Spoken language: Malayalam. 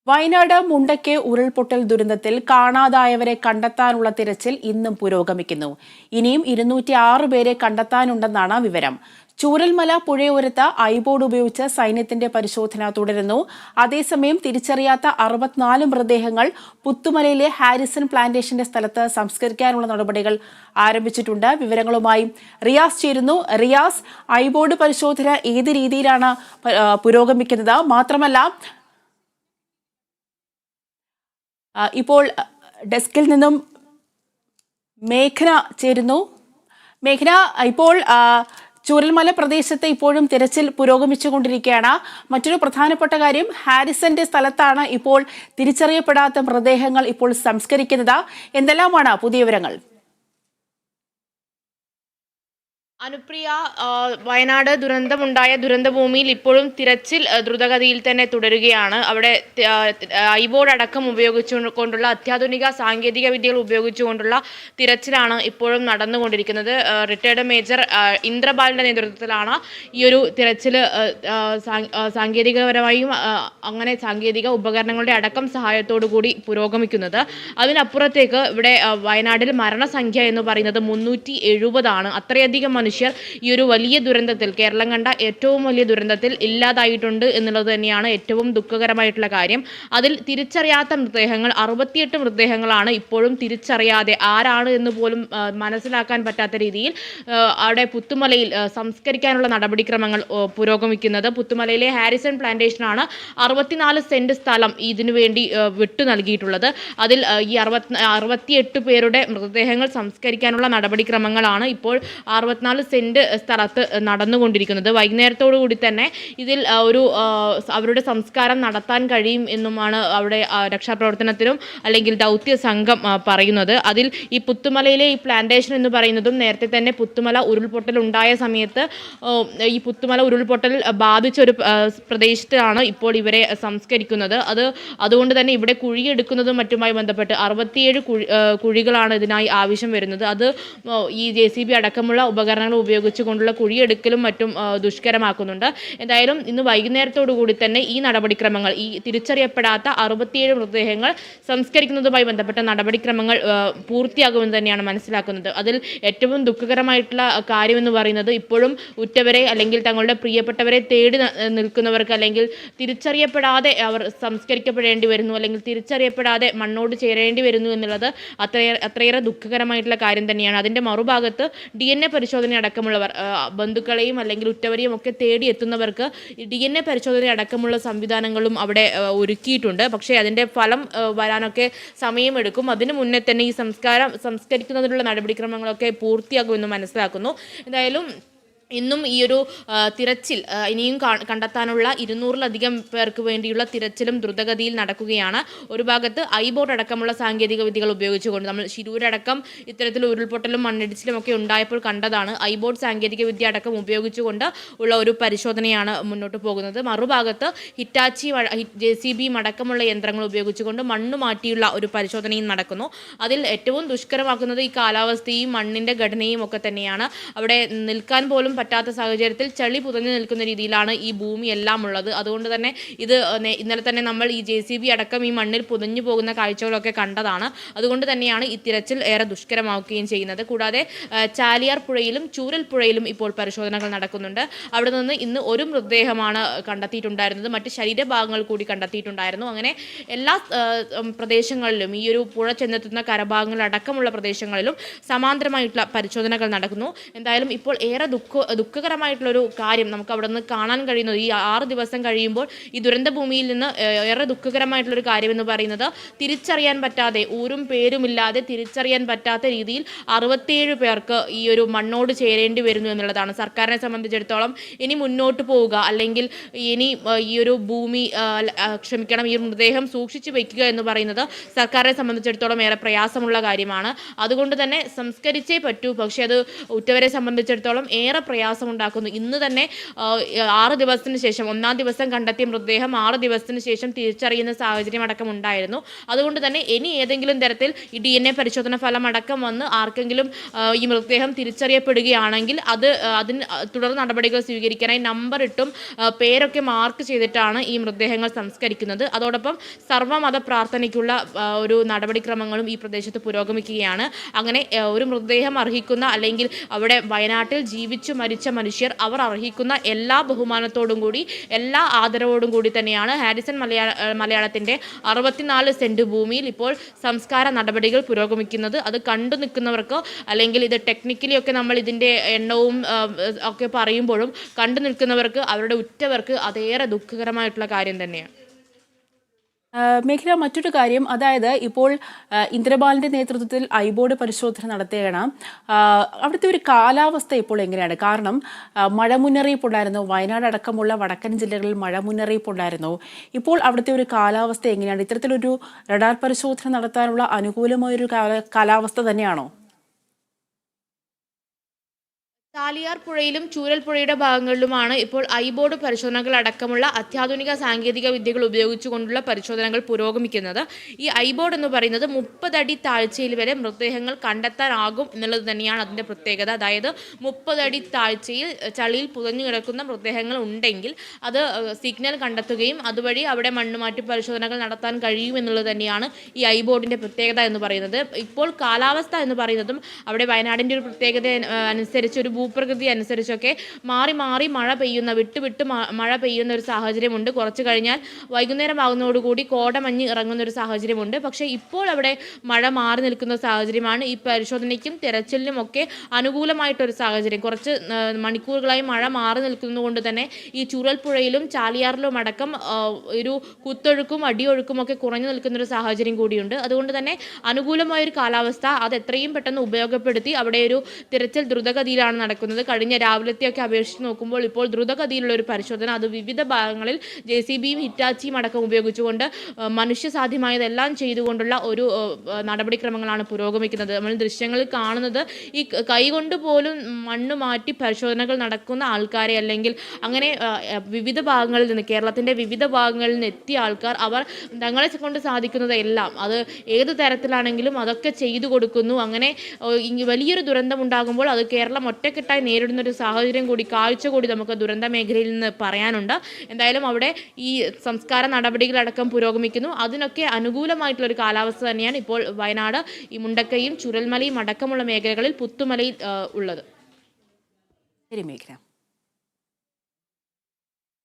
വയനാട് മുണ്ടക്കെ ഉരുൾപൊട്ടൽ ദുരന്തത്തിൽ കാണാതായവരെ കണ്ടെത്താനുള്ള തിരച്ചിൽ ഇന്നും പുരോഗമിക്കുന്നു. ഇനിയും 206 പേരെ കണ്ടെത്താനുണ്ടെന്നാണ് വിവരം. ചൂരൽമല പുഴയോരത്ത് ഐബോർഡ് ഉപയോഗിച്ച് സൈന്യത്തിന്റെ പരിശോധന തുടരുന്നു. അതേസമയം തിരിച്ചറിയാത്ത 64 മൃതദേഹങ്ങൾ പുത്തുമലയിലെ ഹാരിസൺ പ്ലാന്റേഷന്റെ സ്ഥലത്ത് സംസ്കരിക്കാനുള്ള നടപടികൾ ആരംഭിച്ചിട്ടുണ്ട്. വിവരങ്ങളുമായി റിയാസ് ചേരുന്നു. റിയാസ്, ഐബോർഡ് പരിശോധന ഏത് രീതിയിലാണ് പുരോഗമിക്കുന്നത്? മാത്രമല്ല, ഇപ്പോൾ ഡെസ്കിൽ നിന്നും മേഘന ചേരുന്നു. മേഘന, ഇപ്പോൾ ചൂരൽമല പ്രദേശത്ത് ഇപ്പോഴും തിരച്ചിൽ പുരോഗമിച്ചുകൊണ്ടിരിക്കുകയാണ്. മറ്റൊരു പ്രധാനപ്പെട്ട കാര്യം, ഹാരിസന്റെ സ്ഥലത്താണ് ഇപ്പോൾ തിരിച്ചറിയപ്പെടാത്ത മൃതദേഹങ്ങൾ ഇപ്പോൾ സംസ്കരിക്കുന്നത്. എന്തെല്ലാമാണ് പുതിയ വിവരങ്ങൾ? അനുപ്രിയ, വയനാട് ദുരന്തമുണ്ടായ ദുരന്തഭൂമിയിൽ ഇപ്പോഴും തിരച്ചിൽ ദ്രുതഗതിയിൽ തന്നെ തുടരുകയാണ്. അവിടെ ഐബോർഡ് അടക്കം ഉപയോഗിച്ചുകൊണ്ടുള്ള അത്യാധുനിക സാങ്കേതിക വിദ്യകൾ ഉപയോഗിച്ചുകൊണ്ടുള്ള തിരച്ചിലാണ് ഇപ്പോഴും നടന്നുകൊണ്ടിരിക്കുന്നത്. റിട്ടയർഡ് മേജർ ഇന്ദ്രബാലിന്റെ നേതൃത്വത്തിലാണ് ഈ ഒരു തിരച്ചിൽ സാങ്കേതികപരമായും അങ്ങനെ സാങ്കേതിക ഉപകരണങ്ങളുടെ അടക്കം സഹായത്തോടു കൂടി പുരോഗമിക്കുന്നത്. അതിനപ്പുറത്തേക്ക് ഇവിടെ വയനാട്ടിൽ മരണസംഖ്യ എന്ന് പറയുന്നത് 370 അത്രയധികം മനുഷ്യർ ഈ ഒരു വലിയ ദുരന്തത്തിൽ, കേരളം കണ്ട ഏറ്റവും വലിയ ദുരന്തത്തിൽ ഇല്ലാതായിട്ടുണ്ട് എന്നുള്ളത് തന്നെയാണ് ഏറ്റവും ദുഃഖകരമായിട്ടുള്ള കാര്യം. അതിൽ തിരിച്ചറിയാത്ത മൃതദേഹങ്ങൾ 68 മൃതദേഹങ്ങളാണ് ഇപ്പോഴും തിരിച്ചറിയാതെ, ആരാണ് എന്ന് പോലും മനസ്സിലാക്കാൻ പറ്റാത്ത രീതിയിൽ അവിടെ പുത്തുമലയിൽ സംസ്കരിക്കാനുള്ള നടപടിക്രമങ്ങൾ പുരോഗമിക്കുന്നത്. പുത്തുമലയിലെ ഹാരിസൺ പ്ലാന്റേഷനാണ് 64 സെന്റ് സ്ഥലം ഇതിനു വേണ്ടി വിട്ടു നൽകിയിട്ടുള്ളത്. അതിൽ ഈ 68 പേരുടെ മൃതദേഹങ്ങൾ സംസ്കരിക്കാനുള്ള നടപടിക്രമങ്ങളാണ് ഇപ്പോൾ 64 സെന്റ് സ്ഥലത്ത് നടന്നുകൊണ്ടിരിക്കുന്നത്. വൈകുന്നേരത്തോടു കൂടി തന്നെ ഇതിൽ അവരുടെ സംസ്കാരം നടത്താൻ കഴിയും എന്നുമാണ് അവിടെ രക്ഷാപ്രവർത്തനത്തിനും അല്ലെങ്കിൽ ദൗത്യ സംഘം പറയുന്നത്. അതിൽ ഈ പുത്തുമലയിലെ ഈ പ്ലാന്റേഷൻ എന്ന് പറയുന്നതും നേരത്തെ തന്നെ പുത്തുമല ഉരുൾപൊട്ടൽ ഉണ്ടായ സമയത്ത് ഈ പുത്തുമല ഉരുൾപൊട്ടൽ ബാധിച്ച ഒരു പ്രദേശത്താണ് ഇപ്പോൾ ഇവരെ സംസ്കരിക്കുന്നത്. അതുകൊണ്ട് തന്നെ ഇവിടെ കുഴിയെടുക്കുന്നതും മറ്റുമായി ബന്ധപ്പെട്ട് 67 കുഴികളാണ് ഇതിനായി ആവശ്യം വരുന്നത്. അത് ഈ JCB അടക്കമുള്ള ഉപകരണങ്ങൾ ഉപയോഗിച്ചുകൊണ്ടുള്ള കുഴിയെടുക്കലും മറ്റും ദുഷ്കരമാക്കുന്നുണ്ട്. എന്തായാലും ഇന്ന് വൈകുന്നേരത്തോടു കൂടി തന്നെ ഈ നടപടിക്രമങ്ങൾ, ഈ തിരിച്ചറിയപ്പെടാത്ത 67 മൃതദേഹങ്ങൾ സംസ്കരിക്കുന്നതുമായി ബന്ധപ്പെട്ട നടപടിക്രമങ്ങൾ പൂർത്തിയാകുമെന്ന് തന്നെയാണ് മനസ്സിലാക്കുന്നത്. അതിൽ ഏറ്റവും ദുഃഖകരമായിട്ടുള്ള കാര്യമെന്ന് പറയുന്നത്, ഇപ്പോഴും ഉറ്റവരെ അല്ലെങ്കിൽ തങ്ങളുടെ പ്രിയപ്പെട്ടവരെ തേടി നിൽക്കുന്നവർക്ക്, അല്ലെങ്കിൽ തിരിച്ചറിയപ്പെടാതെ അവർ സംസ്കരിക്കപ്പെടേണ്ടി വരുന്നു, അല്ലെങ്കിൽ തിരിച്ചറിയപ്പെടാതെ മണ്ണോട് ചേരേണ്ടി വരുന്നു എന്നുള്ളത് അത്രയേറെ ദുഃഖകരമായിട്ടുള്ള കാര്യം തന്നെയാണ്. അതിൻ്റെ മറുഭാഗത്ത് DNA പരിശോധന അടക്കമുള്ളവർ, ബന്ധുക്കളെയും അല്ലെങ്കിൽ ഉറ്റവരെയും ഒക്കെ തേടി എത്തുന്നവർക്ക് DNA പരിശോധന അടക്കമുള്ള സംവിധാനങ്ങളും അവിടെ ഒരുക്കിയിട്ടുണ്ട്. പക്ഷേ അതിൻ്റെ ഫലം വരാനൊക്കെ സമയമെടുക്കും. അതിനു മുന്നേ തന്നെ ഈ സംസ്കരിക്കുന്നതിനുള്ള നടപടിക്രമങ്ങളൊക്കെ പൂർത്തിയാകുമെന്ന് മനസ്സിലാക്കുന്നു. എന്തായാലും ഇന്നും ഈ ഒരു തിരച്ചിൽ ഇനിയും കണ്ടെത്താനുള്ള 200-ലധികം പേർക്ക് വേണ്ടിയുള്ള തിരച്ചിലും ദ്രുതഗതിയിൽ നടക്കുകയാണ്. ഒരു ഭാഗത്ത് ഐബോർഡ് അടക്കമുള്ള സാങ്കേതിക വിദ്യകൾ ഉപയോഗിച്ചുകൊണ്ട്, നമ്മൾ ശിരൂരടക്കം ഇത്തരത്തിൽ ഉരുൾപൊട്ടലും മണ്ണിടിച്ചിലും ഒക്കെ ഉണ്ടായപ്പോൾ കണ്ടതാണ്, ഐബോർഡ് സാങ്കേതിക വിദ്യ അടക്കം ഉപയോഗിച്ചുകൊണ്ട് ഉള്ള ഒരു പരിശോധനയാണ് മുന്നോട്ട് പോകുന്നത്. മറുഭാഗത്ത് ഹിറ്റാച്ചി JCB അടക്കമുള്ള യന്ത്രങ്ങൾ ഉപയോഗിച്ചുകൊണ്ട് മണ്ണ് മാറ്റിയുള്ള ഒരു പരിശോധനയും നടക്കുന്നു. അതിൽ ഏറ്റവും ദുഷ്കരമാക്കുന്നത് ഈ കാലാവസ്ഥയും മണ്ണിൻ്റെ ഘടനയും ഒക്കെ തന്നെയാണ്. അവിടെ നിൽക്കാൻ പോലും പറ്റാത്ത സാഹചര്യത്തിൽ ചളി പുതഞ്ഞു നിൽക്കുന്ന രീതിയിലാണ് ഈ ഭൂമി എല്ലാം ഉള്ളത്. അതുകൊണ്ട് തന്നെ ഇത് ഇന്നലെ തന്നെ നമ്മൾ ഈ JCB അടക്കം ഈ മണ്ണിൽ പുതഞ്ഞു പോകുന്ന കാഴ്ചകളൊക്കെ കണ്ടതാണ്. അതുകൊണ്ട് തന്നെയാണ് ഈ തിരച്ചിൽ ഏറെ ദുഷ്കരമാവുകയും ചെയ്യുന്നത്. കൂടാതെ ചാലിയാർ പുഴയിലും ചൂരൽ പുഴയിലും ഇപ്പോൾ പരിശോധനകൾ നടക്കുന്നുണ്ട്. അവിടെ നിന്ന് ഇന്ന് ഒരു മൃതദേഹമാണ് കണ്ടെത്തിയിട്ടുണ്ടായിരുന്നത്, മറ്റ് ശരീരഭാഗങ്ങൾ കൂടി കണ്ടെത്തിയിട്ടുണ്ടായിരുന്നു. അങ്ങനെ എല്ലാ പ്രദേശങ്ങളിലും, ഈ ഒരു പുഴ ചെന്നെത്തുന്ന കരഭാഗങ്ങളടക്കമുള്ള പ്രദേശങ്ങളിലും സമാന്തരമായിട്ടുള്ള പരിശോധനകൾ നടക്കുന്നു. എന്തായാലും ഇപ്പോൾ ഏറെ ദുഃഖകരമായിട്ടുള്ളൊരു കാര്യം നമുക്ക് അവിടെ നിന്ന് കാണാൻ കഴിയുന്നത്, ഈ 6 ദിവസം കഴിയുമ്പോൾ ഈ ദുരന്തഭൂമിയിൽ നിന്ന് ഏറെ ദുഃഖകരമായിട്ടുള്ളൊരു കാര്യം എന്ന് പറയുന്നത്, തിരിച്ചറിയാൻ പറ്റാതെ, ഊരും പേരുമില്ലാതെ തിരിച്ചറിയാൻ പറ്റാത്ത രീതിയിൽ 67 പേർക്ക് ഈ ഒരു മണ്ണോട് ചേരേണ്ടി വരുന്നു എന്നുള്ളതാണ്. സർക്കാരിനെ സംബന്ധിച്ചിടത്തോളം ഇനി മുന്നോട്ട് പോവുക, അല്ലെങ്കിൽ ഇനി ഈ ഒരു ഭൂമി ഈ മൃതദേഹം സൂക്ഷിച്ചു വയ്ക്കുക എന്ന് പറയുന്നത് സർക്കാരിനെ സംബന്ധിച്ചിടത്തോളം ഏറെ പ്രയാസമുള്ള കാര്യമാണ്. അതുകൊണ്ട് തന്നെ സംസ്കരിച്ചേ പറ്റൂ. പക്ഷേ അത് ഉറ്റവരെ സംബന്ധിച്ചിടത്തോളം ഏറെ പ്രയാസമുണ്ടാക്കുന്നു. ഇന്ന് തന്നെ 6 ദിവസത്തിന് ശേഷം, 1-ാം ദിവസം കണ്ടെത്തിയ മൃതദേഹം 6 ദിവസത്തിന് ശേഷം തിരിച്ചറിയുന്ന സാഹചര്യം അടക്കം ഉണ്ടായിരുന്നു. അതുകൊണ്ട് തന്നെ ഇനി ഏതെങ്കിലും തരത്തിൽ ഈ DNA പരിശോധന ഫലം അടക്കം വന്ന് ആർക്കെങ്കിലും ഈ മൃതദേഹം തിരിച്ചറിയപ്പെടുകയാണെങ്കിൽ അതിന് തുടർ നടപടികൾ സ്വീകരിക്കാനായി നമ്പർ ഇട്ടും പേരൊക്കെ മാർക്ക് ചെയ്തിട്ടാണ് ഈ മൃതദേഹങ്ങൾ സംസ്കരിക്കുന്നത്. അതോടൊപ്പം സർവ്വമത പ്രാർത്ഥനയ്ക്കുള്ള ഒരു നടപടിക്രമങ്ങളും ഈ പ്രദേശത്ത് പുരോഗമിക്കുകയാണ്. അങ്ങനെ ഒരു മൃതദേഹം അർഹിക്കുന്ന, അല്ലെങ്കിൽ അവിടെ വയനാട്ടിൽ ജീവിച്ചു മരിച്ച മനുഷ്യർ അവർ അർഹിക്കുന്ന എല്ലാ ബഹുമാനത്തോടും കൂടി, എല്ലാ ആദരവോടും കൂടി തന്നെയാണ് ഹാരിസൺ മലയാളത്തിൻ്റെ 64 സെന്റ് ഭൂമിയിൽ ഇപ്പോൾ സംസ്കാര നടപടികൾ പുരോഗമിക്കുന്നത്. അത് കണ്ടു നിൽക്കുന്നവർക്ക്, അല്ലെങ്കിൽ ഇത് ടെക്നിക്കലി ഒക്കെ നമ്മൾ ഇതിൻ്റെ എണ്ണവും ഒക്കെ പറയുമ്പോഴും കണ്ടു നിൽക്കുന്നവർക്ക്, അവരുടെ ഉറ്റവർക്ക് അതേറെ ദുഃഖകരമായിട്ടുള്ള കാര്യം തന്നെയാണ്. മേഘന, മറ്റൊരു കാര്യം, അതായത് ഇപ്പോൾ ഇന്ദ്രബാലിന്റെ നേതൃത്വത്തിൽ ഐബോർഡ് പരിശോധന നടത്തുകയാണ്. അവിടുത്തെ ഒരു കാലാവസ്ഥ ഇപ്പോൾ എങ്ങനെയാണ്? കാരണം മഴ മുന്നറിയിപ്പുണ്ടായിരുന്നു, വയനാട് അടക്കമുള്ള വടക്കൻ ജില്ലകളിൽ മഴ മുന്നറിയിപ്പുണ്ടായിരുന്നു. ഇപ്പോൾ അവിടുത്തെ ഒരു കാലാവസ്ഥ എങ്ങനെയാണ്? ഇത്തരത്തിലൊരു റഡാർ പരിശോധന നടത്താനുള്ള അനുകൂലമായൊരു കാലാവസ്ഥ തന്നെയാണോ? ചാലിയാർ പുഴയിലും ചൂരൽപ്പുഴയുടെ ഭാഗങ്ങളിലുമാണ് ഇപ്പോൾ ഐബോർഡ് പരിശോധനകൾ അടക്കമുള്ള അത്യാധുനിക സാങ്കേതിക വിദ്യകൾ ഉപയോഗിച്ചുകൊണ്ടുള്ള പരിശോധനകൾ പുരോഗമിക്കുന്നത്. ഈ ഐബോർഡ് എന്ന് പറയുന്നത് 30 അടി താഴ്ചയിൽ വരെ മൃതദേഹങ്ങൾ കണ്ടെത്താനാകും എന്നുള്ളത് തന്നെയാണ് അതിൻ്റെ പ്രത്യേകത. അതായത് 30 അടി താഴ്ചയിൽ ചളിയിൽ പുതഞ്ഞു കിടക്കുന്ന മൃതദേഹങ്ങൾ ഉണ്ടെങ്കിൽ അത് സിഗ്നൽ കണ്ടെത്തുകയും അതുവഴി അവിടെ മണ്ണുമാറ്റി പരിശോധനകൾ നടത്താൻ കഴിയും എന്നുള്ളത് തന്നെയാണ് ഈ ഐബോർഡിൻ്റെ പ്രത്യേകത എന്ന് പറയുന്നത്. ഇപ്പോൾ കാലാവസ്ഥ എന്ന് പറയുന്നതും അവിടെ വയനാടിൻ്റെ ഒരു പ്രത്യേകത അനുസരിച്ച്, ഒരു ഭൂപ്രകൃതി അനുസരിച്ചൊക്കെ മാറി മാറി മഴ പെയ്യുന്ന, വിട്ട് മഴ പെയ്യുന്ന ഒരു സാഹചര്യമുണ്ട്. കുറച്ച് കഴിഞ്ഞാൽ വൈകുന്നേരം ആകുന്നതോടുകൂടി കോടമഞ്ഞ് ഇറങ്ങുന്ന ഒരു സാഹചര്യമുണ്ട്. പക്ഷേ ഇപ്പോൾ അവിടെ മഴ മാറി നിൽക്കുന്ന സാഹചര്യമാണ്. ഈ പരിശോധനയ്ക്കും തെരച്ചിലിനും ഒക്കെ അനുകൂലമായിട്ടൊരു സാഹചര്യം. കുറച്ച് മണിക്കൂറുകളായി മഴ മാറി നിൽക്കുന്നതുകൊണ്ട് തന്നെ ഈ ചുരൽപ്പുഴയിലും ചാലിയാറിലും അടക്കം ഒരു കുത്തൊഴുക്കും അടിയൊഴുക്കും ഒക്കെ കുറഞ്ഞു നിൽക്കുന്നൊരു സാഹചര്യം കൂടിയുണ്ട്. അതുകൊണ്ട് തന്നെ അനുകൂലമായൊരു കാലാവസ്ഥ അത് എത്രയും പെട്ടെന്ന് ഉപയോഗപ്പെടുത്തി അവിടെ ഒരു തിരച്ചിൽ ദ്രുതഗതിയിലാണ് നടക്കുന്നത്. കഴിഞ്ഞ രാവിലത്തെയൊക്കെ അപേക്ഷിച്ച് നോക്കുമ്പോൾ ഇപ്പോൾ ദ്രുതഗതിയിലുള്ള ഒരു പരിശോധന, അത് വിവിധ ഭാഗങ്ങളിൽ JCBയും ഹിറ്റാച്ചിയും അടക്കം ഉപയോഗിച്ചുകൊണ്ട് മനുഷ്യസാധ്യമായതെല്ലാം ചെയ്തുകൊണ്ടുള്ള ഒരു നടപടിക്രമങ്ങളാണ് പുരോഗമിക്കുന്നത്. നമ്മൾ ദൃശ്യങ്ങളിൽ കാണുന്നത് ഈ കൈകൊണ്ട് പോലും മണ്ണ് മാറ്റി പരിശോധനകൾ നടക്കുന്ന ആൾക്കാരെ, അല്ലെങ്കിൽ അങ്ങനെ വിവിധ ഭാഗങ്ങളിൽ നിന്ന്, കേരളത്തിൻ്റെ വിവിധ ഭാഗങ്ങളിൽ നിന്ന് എത്തിയ ആൾക്കാർ, അവർ തങ്ങളെ കൊണ്ട് സാധിക്കുന്നതെല്ലാം, അത് ഏത് തരത്തിലാണെങ്കിലും അതൊക്കെ ചെയ്തു കൊടുക്കുന്നു. അങ്ങനെ വലിയൊരു ദുരന്തം ഉണ്ടാകുമ്പോൾ അത് കേരളം ഒറ്റക്കെട്ടായി നേരിടുന്ന ഒരു സാഹചര്യം കൂടി, കാഴ്ച കൂടി നമുക്ക് ദുരന്ത മേഖലയിൽ നിന്ന് പറയാനുണ്ട്. എന്തായാലും അവിടെ ഈ സംസ്കാര നടപടികളടക്കം പുരോഗമിക്കുന്നു. അതിനൊക്കെ അനുകൂലമായിട്ടുള്ള ഒരു കാലാവസ്ഥ തന്നെയാണ് ഇപ്പോൾ വയനാട്, ഈ മുണ്ടക്കയും ചുരൽമലയും അടക്കമുള്ള മേഖലകളിൽ, പുത്തുമലയിൽ ഉള്ളത്. ശരി മേഘന.